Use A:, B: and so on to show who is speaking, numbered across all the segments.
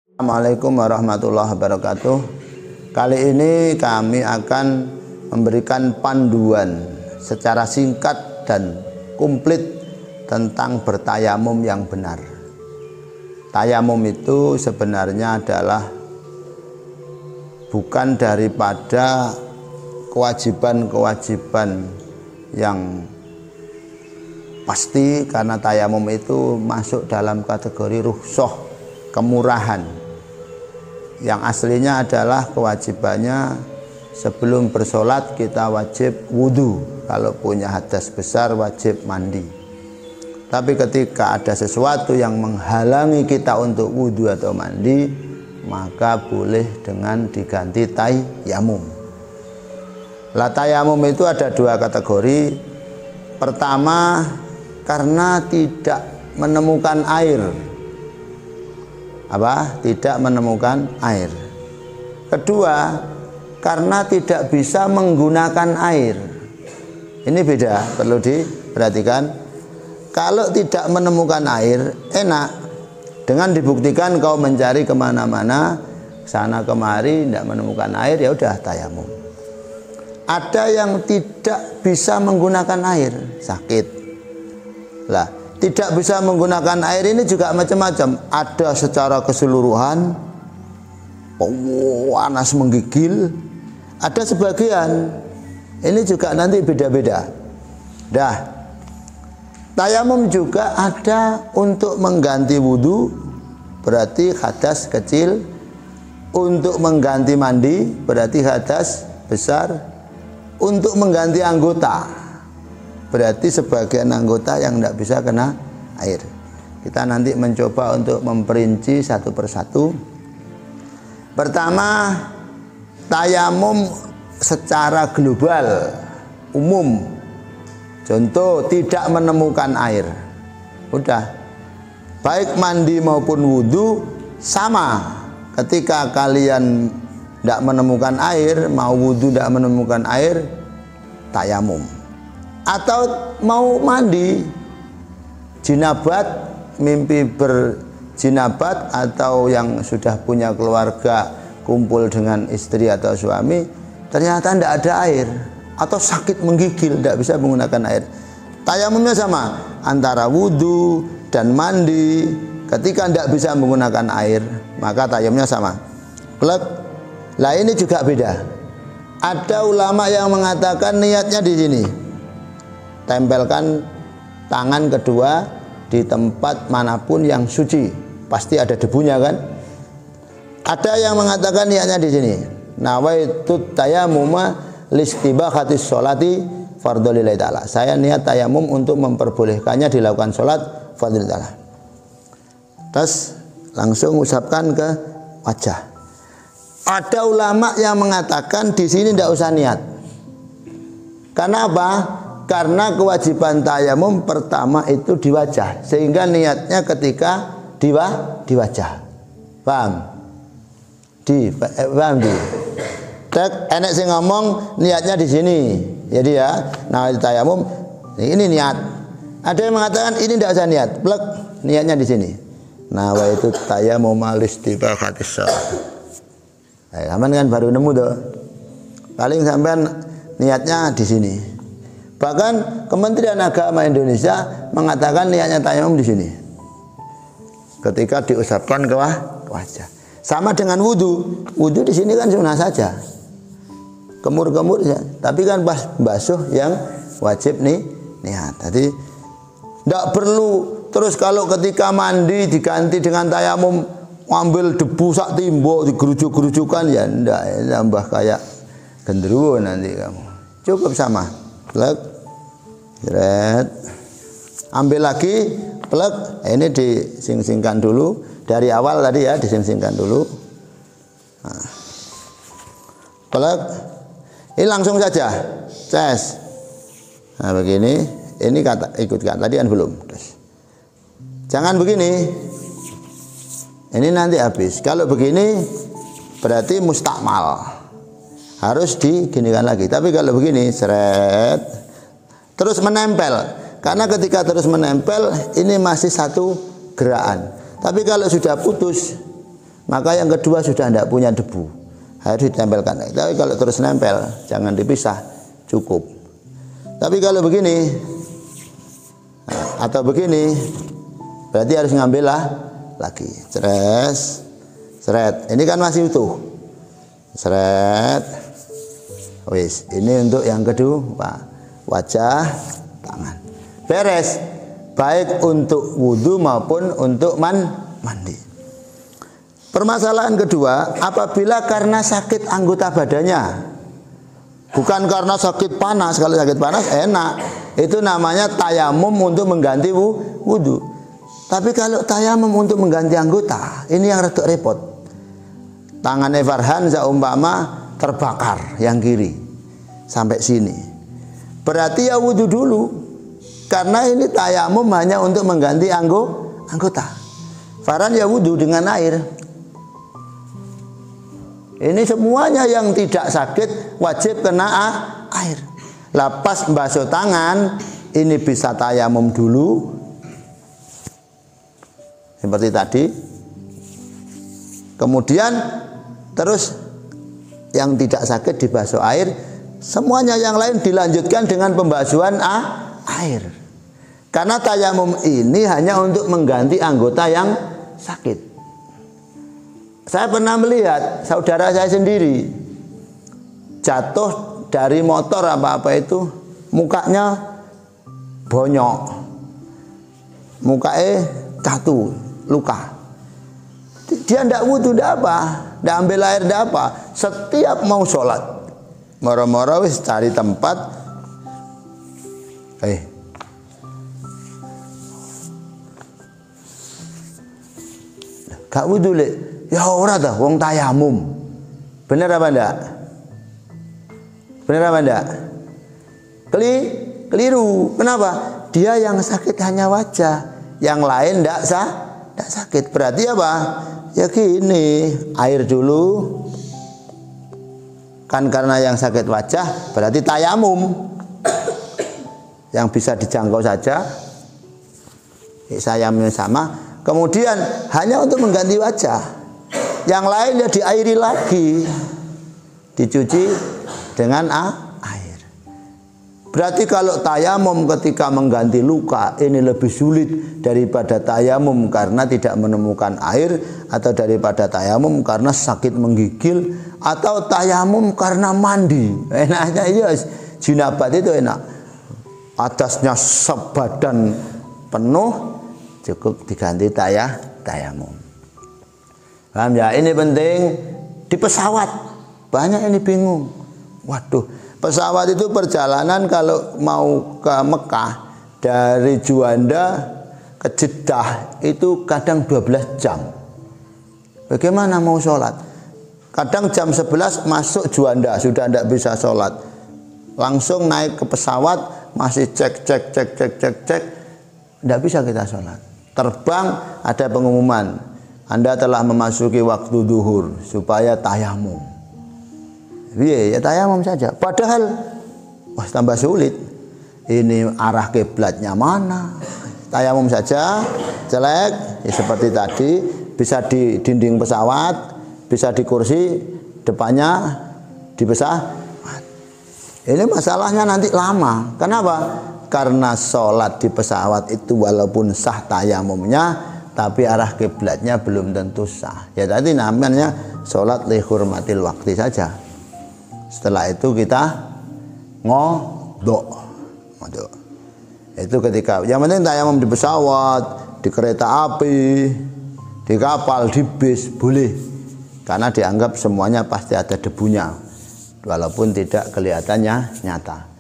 A: Assalamualaikum warahmatullahi wabarakatuh. Kali ini kami akan memberikan panduan secara singkat dan komplit tentang bertayamum yang benar. Tayamum itu sebenarnya adalah bukan daripada kewajiban-kewajiban yang pasti, karena tayamum itu masuk dalam kategori rukhsah, kemurahan. Yang aslinya adalah kewajibannya sebelum bersolat kita wajib wudhu, kalau punya hadas besar wajib mandi. Tapi ketika ada sesuatu yang menghalangi kita untuk wudhu atau mandi, maka boleh dengan diganti tayamum. Lah tayamum itu ada dua kategori. Pertama, karena tidak menemukan air. Tidak menemukan air. Kedua, karena tidak bisa menggunakan air. Ini beda, perlu diperhatikan. Kalau tidak menemukan air, enak. Dengan dibuktikan kau mencari kemana-mana, sana kemari, tidak menemukan air, ya udah tayamum. Ada yang tidak bisa menggunakan air, sakit. Lah, tidak bisa menggunakan air ini juga macam-macam. Ada secara keseluruhan, panas menggigil. Ada sebagian. Ini juga nanti beda-beda. Dah. Tayamum juga ada untuk mengganti wudhu, berarti hadas kecil. Untuk mengganti mandi, berarti hadas besar. Untuk mengganti anggota, berarti sebagian anggota yang tidak bisa kena air. Kita nanti mencoba untuk memperinci satu persatu. Pertama, tayamum secara global, umum. Contoh, tidak menemukan air. Udah, baik mandi maupun wudhu sama. Ketika kalian tidak menemukan air, mau wudhu tidak menemukan air, tayamum. Atau mau mandi, jinabat, mimpi berjinabat, atau yang sudah punya keluarga, kumpul dengan istri atau suami, ternyata tidak ada air, atau sakit menggigil, tidak bisa menggunakan air. Tayamumnya sama, antara wudhu dan mandi. Ketika tidak bisa menggunakan air, maka tayamumnya sama. Plek. Lah ini juga beda. Ada ulama yang mengatakan niatnya di sini. Tempelkan tangan kedua di tempat manapun yang suci, pasti ada debunya kan? Ada yang mengatakan niatnya di sini. Nawaitu tayammuma listibaqatis sholati fardhu lillahi ta'ala. Saya niat tayamum untuk memperbolehkannya dilakukan sholat fardhu lillahi ta'ala. Terus langsung usapkan ke wajah. Ada ulama yang mengatakan di sini tidak usah niat. Karena apa? Karena kewajiban tayamum pertama itu di wajah, sehingga niatnya ketika di wajah. Paham? Paham di. Enek sing ngomong niatnya di sini. Jadi ya, nah tayamum ini niat. Ada yang mengatakan ini tidak usah niat, plek niatnya di sini. Nah, wa itu tayamum alistibaqatis shalah. Aman kan baru nemu tuh. Paling sampean niatnya di sini. Bahkan Kementerian Agama Indonesia mengatakan niatnya tayamum di sini. Ketika diusapkan ke wajah. Sama dengan wudhu. Wudhu di sini kan sunnah saja. Kemur-kemur ya. Tapi kan basuh yang wajib niat. Jadi tidak perlu terus kalau ketika mandi diganti dengan tayamum, ambil debu sak timbok digerujuk-gerujukan, ya enggak, ya, nambah kayak genderuwo nanti kamu. Cukup sama. Plek. Jeret. Ambil lagi, plek. Ini dising-singkan dulu dari awal tadi ya, dising-singkan dulu. Nah. Plek. Ini langsung saja. Ces. Nah, begini. Ini kata ikut kata tadi kan belum. Terus. Jangan begini. Ini nanti habis. Kalau begini berarti mustakmal, harus diginikan lagi. Tapi kalau begini seret, terus menempel. Karena ketika terus menempel ini masih satu gerakan. Tapi kalau sudah putus, maka yang kedua sudah tidak punya debu, harus ditempelkan. Tapi kalau terus nempel, jangan dipisah, cukup. Tapi kalau begini atau begini, berarti harus ngambil lagi. Seret. Ini kan masih utuh. Seret. Wis, ini untuk yang kedua, wajah, tangan. Beres. Baik untuk wudhu maupun untuk mandi. Permasalahan kedua, apabila karena sakit anggota badannya, bukan karena sakit panas. Kalau sakit panas enak, itu namanya tayamum untuk mengganti wudhu. Tapi kalau tayamum untuk mengganti anggota, ini yang rada repot. Tangannya Farhan seumpama terbakar yang kiri sampai sini, berarti ya wudhu dulu, karena ini tayamum hanya untuk mengganti anggota. Farhan ya wudhu dengan air. Ini semuanya yang tidak sakit wajib kena air. Lepas basuh tangan, ini bisa tayamum dulu seperti tadi. Kemudian terus yang tidak sakit dibasuh air. Semuanya yang lain dilanjutkan dengan pembasuhan air. Karena tayamum ini hanya untuk mengganti anggota yang sakit. Saya pernah melihat saudara saya sendiri jatuh dari motor apa-apa itu, mukanya bonyok, mukanya catu, luka. Dia tidak wudhu, tidak apa, tidak ambil air, tidak apa. Setiap mau sholat, moro-moro wis cari tempat, gak wudhu le. Ya ora dah, wong tayamum. Bener apa enggak? Bener apa enggak? Keliru. Kenapa? Dia yang sakit hanya wajah, yang lain enggak sakit. Berarti apa? Ya gini, air dulu. Kan karena yang sakit wajah, berarti tayamum. Yang bisa dijangkau saja. Sayamnya sama. Kemudian hanya untuk mengganti wajah. Yang lain ya diairi lagi, dicuci dengan air. Berarti kalau tayamum ketika mengganti luka ini lebih sulit daripada tayamum karena tidak menemukan air, atau daripada tayamum karena sakit menggigil, atau tayamum karena mandi. Enaknya ya jinabat itu enak, atasnya sebadan penuh, cukup diganti tayamum. Paham ya? Ini penting. Di pesawat banyak ini bingung. Waduh, pesawat itu perjalanan kalau mau ke Mekah dari Juanda ke Jeddah itu kadang 12 jam. Bagaimana mau sholat? Kadang jam 11 masuk Juanda, sudah tidak bisa sholat. Langsung naik ke pesawat, masih cek. Tidak bisa kita sholat. Terbang ada pengumuman, Anda telah memasuki waktu duhur, supaya tayamum. Iya, ya tayamum saja. Padahal tambah sulit. Ini arah kiblatnya mana? Tayamum saja, jelek. Ya, seperti tadi, bisa di dinding pesawat, bisa di kursi, depannya di pesawat. Ini masalahnya nanti lama. Kenapa? Karena sholat di pesawat itu walaupun sah tayamumnya, tapi arah kiblatnya belum tentu sah. Ya tadi namanya sholat li hurmatil waktu saja. Setelah itu kita ngodok. Itu ketika yang penting tayamum di pesawat, di kereta api, di kapal, di bis boleh, karena dianggap semuanya pasti ada debunya, walaupun tidak kelihatannya nyata.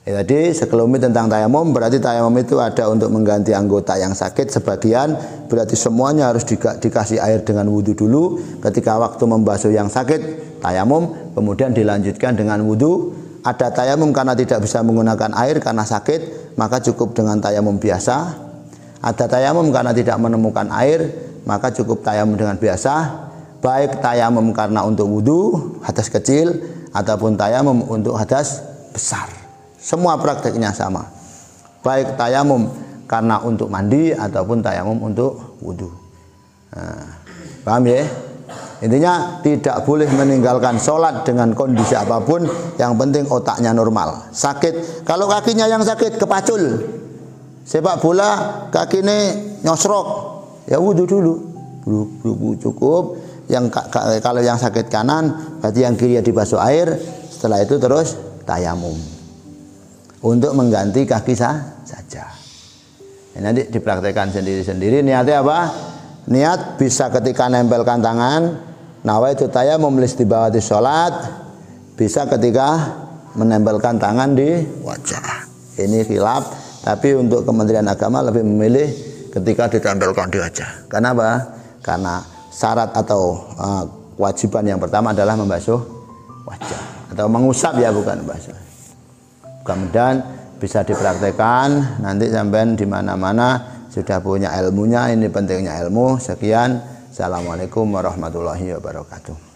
A: Ya, tadi sekelumit tentang tayamum, berarti tayamum itu ada untuk mengganti anggota yang sakit sebagian, berarti semuanya harus dikasih air dengan wudhu dulu. Ketika waktu membasuh yang sakit, tayamum, kemudian dilanjutkan dengan wudhu. Ada tayamum karena tidak bisa menggunakan air karena sakit, maka cukup dengan tayamum biasa. Ada tayamum karena tidak menemukan air, maka cukup tayamum dengan biasa. Baik tayamum karena untuk wudhu, hadas kecil, ataupun tayamum untuk hadas besar. Semua prakteknya sama. Baik tayamum karena untuk mandi ataupun tayamum untuk wudhu. Nah, paham ya? Intinya tidak boleh meninggalkan sholat dengan kondisi apapun, yang penting otaknya normal. Sakit, kalau kakinya yang sakit kepacul, sepak bola kakinya nyosrok, ya wudhu dulu, cukup. Yang kalau yang sakit kanan, berarti yang kiri ya dibasuh air. Setelah itu terus tayamum untuk mengganti kaki saja. Nanti dipraktekkan sendiri-sendiri. Niatnya apa? Niat bisa ketika nempelkan tangan, nawaitu tayamum listibawati sholat, bisa ketika menempelkan tangan di wajah. Ini khilaf, tapi untuk Kementerian Agama lebih memilih ketika ditempelkan di wajah. Kenapa? Karena syarat atau kewajiban yang pertama adalah membasuh wajah atau mengusap, ya bukan membasuh. Kemudian bisa dipraktekkan, nanti sampean di mana-mana sudah punya ilmunya. Ini pentingnya ilmu. Sekian, assalamualaikum warahmatullahi wabarakatuh.